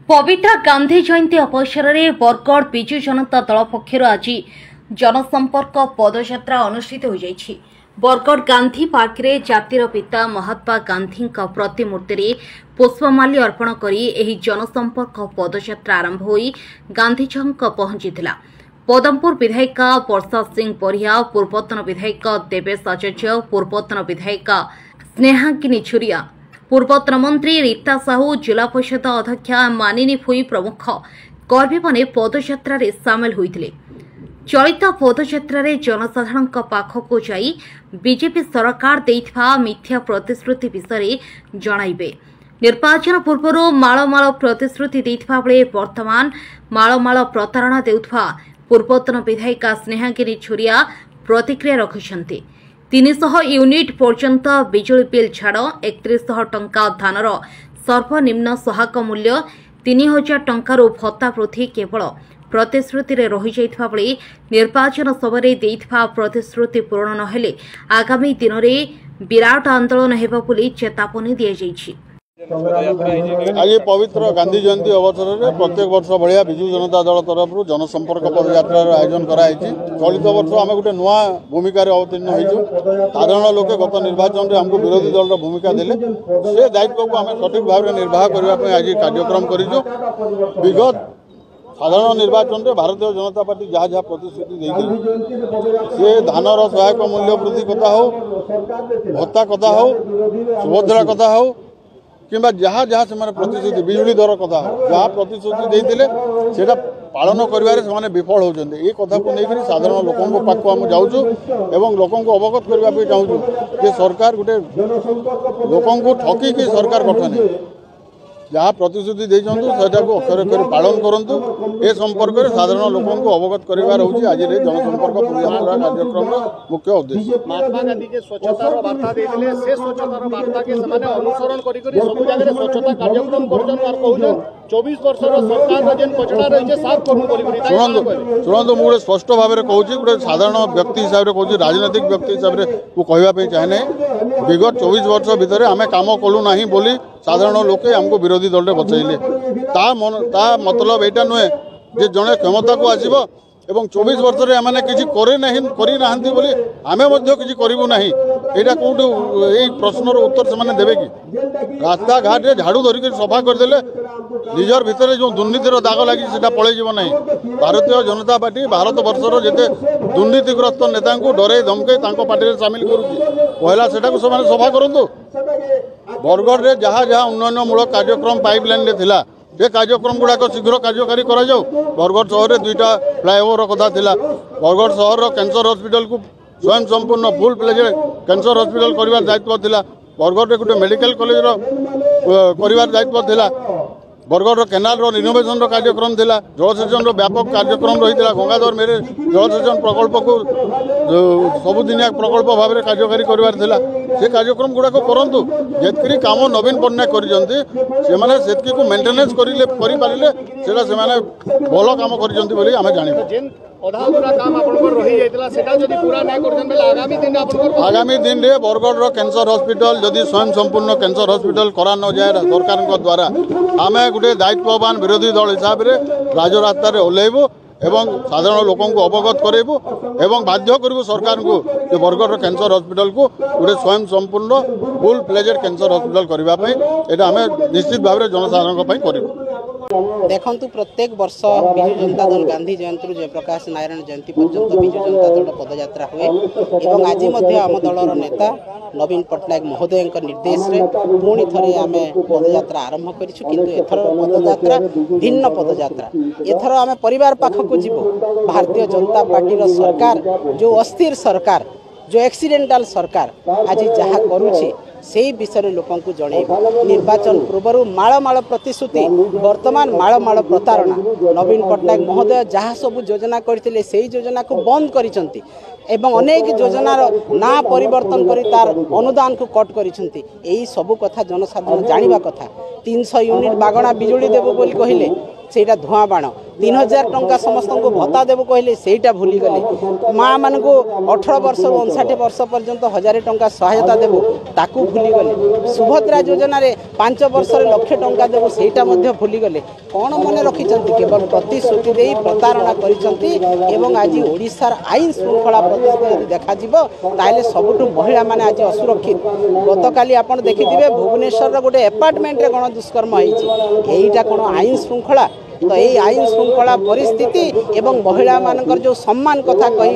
पवित्र गांधी जयंती अवसर में बरगढ़ विजु जनता दल पक्षर आज जनसंपर्क पदयात्रा अनुष्ठित हो जाइछि। बरगढ़ गांधी पार्क रे जातिर पिता महात्मा गांधी प्रतिमूर्ति रे पुष्पमाल्य अर्पण करी एही जनसंपर्क पदयात्रा आरंभ होई गांधीजी पहुंचीथिला। पदमपुर विधायिका वर्षा सिंह परिहा, पूर्वतन विधायक देवेश आचार्य, पूर्वतन विधायिका स्नेहांकिनी छुरिया, पूर्वतन मंत्री रीता साहू, जिला परिषद अध्यक्षा मानिनी फुई प्रमुख कर्मी माने पदयात्रा रे सामिल होइथिले। चलित पदयात्रा रे जनसाधारण पाखकु जाई बीजेपी सरकार देइथिबा मिथ्या प्रतिश्रुति विषय जणाइबे। निर्वाचन पूर्व मालमाल प्रतिश्रुति देइथिबा बेले वर्तमान मालमाल प्रतारणा देउथिबा पूर्वतन विधायिका स्नेहांकिनी छुरिया प्रतिक्रिया रखिछन्ति। 300 यूनिट पर्यंत बिजुली बिल छाड़ 3100 टंका धानर सर्वनिम्न सहायक मूल्य 3000 टंकार भत्ता वृद्धि केवल प्रतिश्रुति रे रही जाइथिबा बेले निर्वाचन सभारे देइथिबा प्रतिश्रुति पूर्ण नहेले आगामी दिन में विराट आंदोलन हेबा बोली चेतावनी दिया जाइछि। आज पवित्र गांधी जयंती अवसर में प्रत्येक वर्ष भाया विजु जनता दल तरफ जनसंपर्क पदयात्रा आयोजन कराई। चलित वर्ष आम गोटे नुआ भूमिका अवतीर्ण हो साधारण लोके गत निर्वाचन में आमको विरोधी दल भूमिका देले से दायित्व को आम सठिक भाव में निर्वाह करने आज कार्यक्रम करूँ। विगत साधारण निर्वाचन में भारतीय जनता पार्टी जहाँ जहाँ प्रतिश्रुति देती से धानर सहायक मूल्य वृद्धि कथा हो, भत्ता कथा हो, सुभद्रा कथा हो किंबा जहाँ जहाँ से प्रतिश्रुति बिजुली दर कथा जहाँ प्रतिश्रुति देते से पालन कर विफल होती ये कथा को लेकर साधारण लोकों पाक आम जाऊँ एवं लोकों को अवगत करने चाहूँ कि सरकार गोटे लोकों को ठकिकी सरकार गठन जहाँ प्रतिश्रुति देता अक्षर अक्षर पालन करूँ। ए संपर्क में साधारण लोकों को अवगत करार हूँ आज जनसंपर्क पदयात्रा कार्यक्रम मुख्य उद्देश्य। महात्मा गांधी के स्वच्छतार वार्ता देते से स्वच्छतार वार्ता के अनुसरण कर सब जगह स्वच्छता कार्यक्रम कर 24 वर्ष सरकार जेन कचड़ा रही साफ करूँ। शुणु मुझे स्पष्ट भाव में कहूँ गोटे साधारण व्यक्ति हिसाब से कहूँ राजनैतिक व्यक्ति हिसाब से कहवाई चाहे ना विगत 24 वर्ष भितर आम कम कलु ना बोली साधारण लोके आमको विरोधी दल बचैले ता मतलब यहाँ नुहे जे जड़े क्षमता को आसब एवं 24 वर्ष एम किसी करना बोली आम कि करूँ ना यहाँ कौट यही प्रश्नर उत्तर से देवे कि रास्ता घाटे झाड़ू धरिक सफा करदे निजर भितर जो दुर्नीतिर दाग लगी से पलैज ना। भारतीय जनता पार्टी भारत वर्षर जिते दुर्नीतिग्रस्त नेता डरे धमके पार्टी में सामिल करा से सफा करूँ। बरगढ़ में जहाँ जहाँ उन्नयनमूलक कार्यक्रम पाइपलाइन थिला ये कार्यक्रम गुड़ाक शीघ्र कार्यकारी करा जाऊ। बरगढ़ सहर में 2टा फ्लाईओवर कथा थिला। बरगढ़ सहर कैंसर हॉस्पिटल को स्वयं संपूर्ण फुल प्लेज कैंसर हॉस्पिटल कर दायित्व थिला। बरगढ़ में गोटे मेडिकल कॉलेज कर दायित्व थिला। बरगढ़ केनाल रिनोवेशन कार्यक्रम थिला। जलसेचन व्यापक कार्यक्रम रही है। गंगाधर मेरे जलसेचन प्रकल्प को सबुदिनिया प्रकल्प भाव में कार्यकारी करार से कार्यक्रम गुड़ाक करूँ जी कम नवीन पट्टनायक कर मेन्टेनेंस करें भल कम कर आगामी दिन में बरगढ़ कैंसर हॉस्पिटल जदि स्वयं संपूर्ण कैंसर हॉस्पिटल करा न जाए सरकार द्वारा आम गोटे दायित्ववान विरोधी दल हिसाब से राजरास्तार ओह्लैबू एवं साधारण लोकों को अवगत करेबू एवं बाध्य करूँ सरकार को जो बरगढ़ कैंसर हॉस्पिटल को गोटे स्वयं संपूर्ण फुल प्लेजेड कैंसर हॉस्पिटल करने यहाँ आम निश्चित भाव में जनसाधारण करूँ। देखु प्रत्येक वर्ष विजु जनता दल गांधी जयंती जयप्रकाश नारायण जयंती पर्यंत विजु जनता दल पदयात्रा हुए और आज आम दलर नेता नवीन पट्टनायक महोदय निर्देश रे पुणी थे आम पदयात्रा आरंभ करूँ। एथर पदयात्रा भिन्न पदयात्रा एथर आम परिवार पाखक जीव। भारतीय जनता पार्टी सरकार जो अस्थिर सरकार जो एक्सीडेंटाल सरकार आज जहाँ करुचे से विषय लोकों को जन निर्वाचन पूर्व मालमाल प्रतिश्रुति वर्तमान मालमाल प्रतारणा नवीन पट्टनायक महोदय जहाँ सब योजना करते से योजना को बंद करिसेंती एवं अनेक योजनार ना परिवर्तन करी तार अनुदान को कट करिसेंती। एही सब कथा जनसाधारण जानिबा कथा। 300 यूनिट बागणा बिजुली देबो बोली कहिले सेटा धुआं बाण 3000 टंका समस्त को भत्ता देव कहले सेटा भूली गले माँ मान को 18 वर्ष 59 वर्ष पर्यंत 1000 टंका सहायता देव ताकू भूली गले सुभद्रा योजना रे 5 वर्ष लाख टंका देव सेटा भूली गले कौन मन रखिंट केवल प्रतिश्रुति दे प्रतारणा कर आज ओडिशार आईन श्रृंखला प्रति देखा सबुठु महिला माने आज असुरक्षित गतकाली आपण देखिथिबे भुवनेश्वर गोटे अपार्टमेंट रे गण दुष्कर्म होईटा कौन आईन श्रृंखला तो यही आईन श्रृंखला परिस्थिति एवं महिला मानकर जो सम्मान कथा कही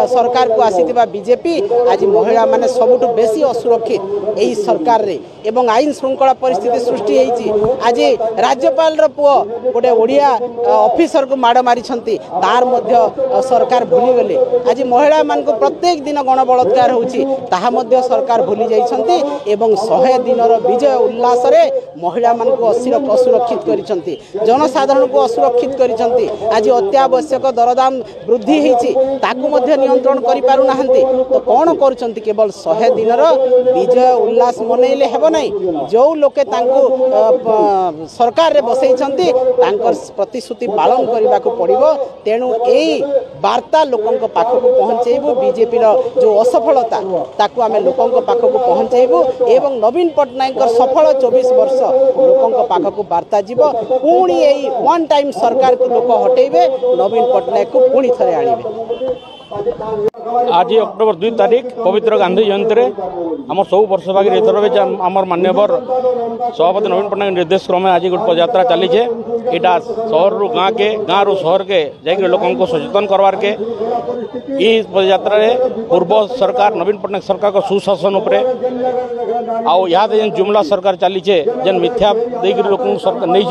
सरकार को आसीथिबा बीजेपी आज महिला माने सबुठु बेसी असुरक्षित यही सरकार रे एवं आईन श्रृंखला परिस्थिति सृष्टि होईची आज राज्यपाल रो पुओ गोटे ओडिया ऑफिसर को माड़ मारी तार मध्य सरकार भूली गले आज महिला मान को प्रत्येक दिन गण बलात्कार होची ताहा मध्य सरकार भूली जाइछंती एवं 100 दिनर विजय उल्लास रे महिला मान को असुरक्षित करिसंती जनसाधारण को असुरक्षित करिसंती आज अत्यावश्यक दरदाम वृद्धि होईची ताकू मध्य नियंत्रण करि पारु नाहंती तो कौन करुचंती केवल 100 दिनर विजय उल्लास मनैले हेबो नै जो लोके तांको सरकार रे बसैछंती तांकर प्रतिश्रुति पालन करने को पड़ो तेणु यही वार्ता लोकों पाखक पहुँचेबू बीजेपी जो असफलता ताकू आम लोकों पाखक पहुँचेबू एवं नवीन पट्टनायक सफल 24 वर्ष लोकों पाखक वार्ता जीव पुणी यही वन टाइम सरकार को लोक हटेबे नवीन पट्टनायक को पुणी थे आनिबे। आज अक्टोबर 2 तारीख पवित्र गांधी जयंती रे आम सब वर्ष भागी एथर आमर मान्यवर सभापति नवीन पट्टनायक निर्देश क्रमे आज गोटे पदयात्रा चली है यहाँ शहर रु गाँव रु शहर के जाकर लोगों को सचेतन करवार के पदयात्रा पूर्व सरकार नवीन पट्टनायक सरकार को सुशासन उपरे आउ यहाँ जेन जुमला सरकार चली है जेन मिथ्या देकर लोक नहीं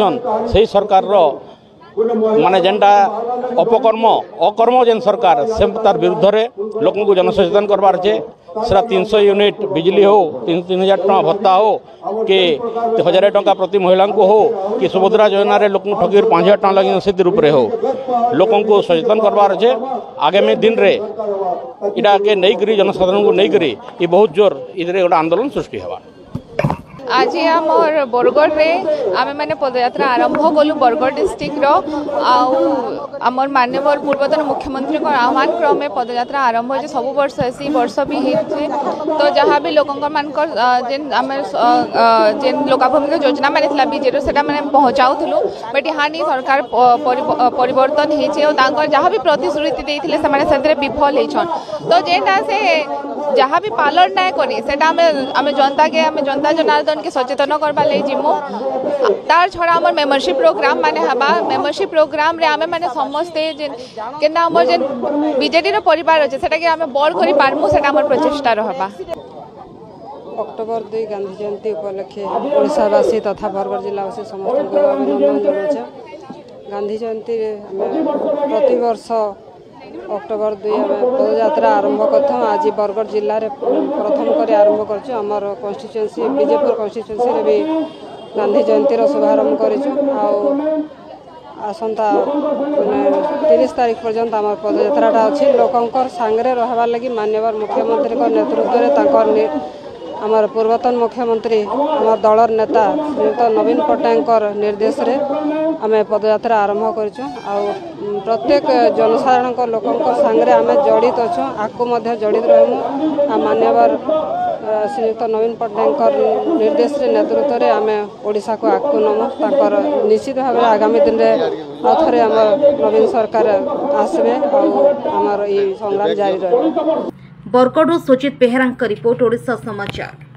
से सरकार माने जेनटा अपकर्म अकर्म जेन सरकार से तार विरुद्ध रे लोक को जनसचेतन करवार छे सेटा 300 यूनिट बिजली हो 3000 टका भत्ता हो कि 1000 टका प्रति महिला को हो कि सुभद्रा योजना रे लोक ठगी 5000 टका लगे से रूप रे हो लोक को सचेतन करवार छे आगामी दिन रे इटा के नहीं करी जनसाधारण को नहीं करी ये बहुत जोर इधरे गोटे आंदोलन सृष्टि हवा। आज आमर बरगढ़ रे आमे माने पदयात्रा आरंभ कलु बरगढ़ डिस्ट्रिक्ट आमर माननीय पूर्वतन मुख्यमंत्री को आह्वान क्रमे पदयात्रा आरंभ हो सब वर्ष ऐसी वर्ष भी होते तो जहाँ भी लोक जेन आम जेन लोकाभिमुख योजना मानी बीजेपी से पहुँचाऊलु बट यहाँ नहीं सरकार परिवर्तन हो जहाँ भी प्रतिश्रुति देते विफल होन तो जेटा से जहाँ भी पालन ना करी से जनता के जनता जनार्दन के सचेतन करवा ले जिमु तार छड़ा हमर मेंबरशिप प्रोग्राम माने हबा मेंबरशिप प्रोग्राम रे आमे माने समस्ते जेन केना हमर जेन बीजेडी रो परिवार अछि सेटा के आमे बड़ करि पारमु सेटा हमर प्रचेष्टा रहबा। अक्टोबर 2 गांधी जयंती उपलक्षे ओडिशावासी तथा बरगढ़ जिलावासी समस्त को अभिनंदन जणाउछे। गांधी जयंती रे प्रति वर्ष अक्टोबर 2 पदयात्रा आरंभ करथु आज बरगढ़ जिले में प्रथम कर आरंभ कर आमर कन्स्टिट्युएंसी बीजेपुर कन्स्टिट्युएंसी रे भी गांधी जयंती शुभारंभ कर आसंता 30 तारीख पर्यंत आम पदयात्रा अच्छी लोकंर सांगरे रहबार लगी माननीय मुख्यमंत्री नेतृत्व में आमर पूर्वतन मुख्यमंत्री आम दलर नेता श्रीयुत नवीन पट्टनायक निर्देश रे आम पदयात्रा आरंभ कर प्रत्येक जनसाधारण लोकों सांगरे आम जड़ित अच्छु आकु जड़ित रहमु मान्यवर श्रीयुक्त नवीन पट्टनायक निर्देश रे नेतृत्व में आम ओडिशा को आगू नमु निश्चित भाव में आगामी दिन में आउे आम नवीन सरकार आसबे आमर ये संग्राम जारी रहे। बरगढ़ सुचित बेहेरा रिपोर्ट ओडिशा समाचार।